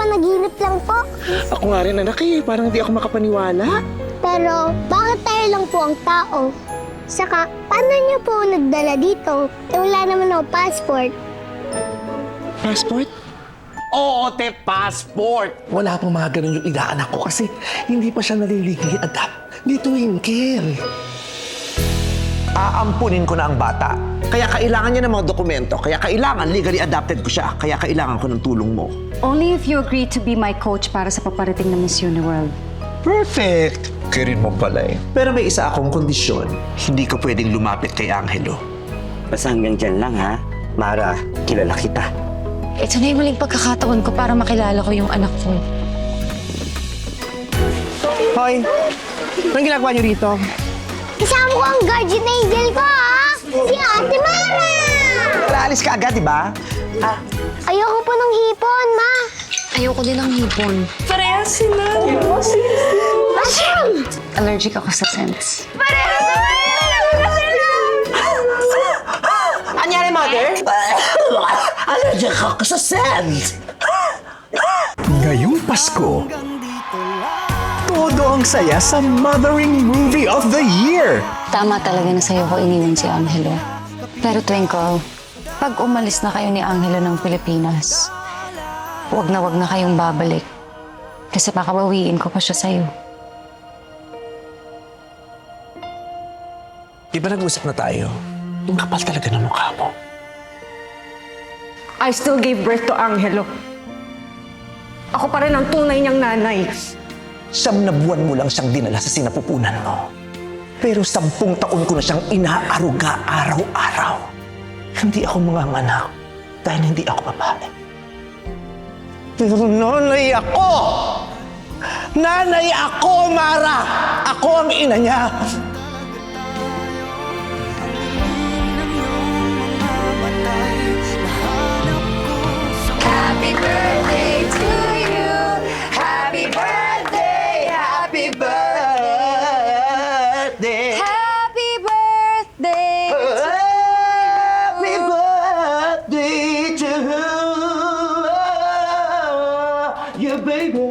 panaginip lang po. Ako nga rin, anak eh. Parang di ako makapaniwala. Pero bakit tayo lang po ang tao? Saka, paano niyo po nagdala dito? Eh, wala naman ako passport. Passport? Oo, te, passport. Wala pang mga ganun yung inaanak ko kasi hindi pa siya naliligay adapt. Di twinkle. Aampunin ko na ang bata. Kaya kailangan niya ng mga dokumento. Kaya kailangan legally adopted ko siya. Kaya kailangan ko ng tulong mo. Only if you agree to be my coach para sa paparating na Miss Uniworld. Perfect! Kirin mo pala eh. Pero may isa akong kondisyon. Hindi ka pwedeng lumapit kay Angelo. Basta hanggang dyan lang, ha? Mara, kilala kita. Ito na yung muling pagkakataon ko para makilala ko yung anak ko. Hoy, anong ginagawa niyo rito? Kasama ko ang guardian angel ko, ha? Si Ate Mara! Aalis ka agad, di ba? Ayoko po ng hipon, ma. Ayoko din ng hipon. Parehas sila. Basyang! Allergic ako sa scents. Anyari, mother? Allergic ako sa scent! Ngayong Pasko, todo ang saya sa Mothering Movie of the Year! Tama talaga na sa'yo ko iniwan si Angelo. Pero Twinkle, pag umalis na kayo ni Angelo ng Pilipinas, wag na kayong babalik. Kasi baka bawiin ko pa siya sa'yo. Di ba nag-usap na tayo? Yung kapal talaga ng mukha mo. I still gave birth to Angelo. Ako pa rin ang tunay niyang nanay. 9 na buwan mo lang siyang dinala sa sinapupunan mo. Pero 10 taon ko na siyang inaaruga araw-araw. Hindi ako manganganak dahil hindi ako babae. Pero nanay ako! Nanay ako, Mara! Ako ang ina niya! Happy birthday to you! Happy birthday! Happy Birthday! Happy birthday! Happy birthday to you, baby.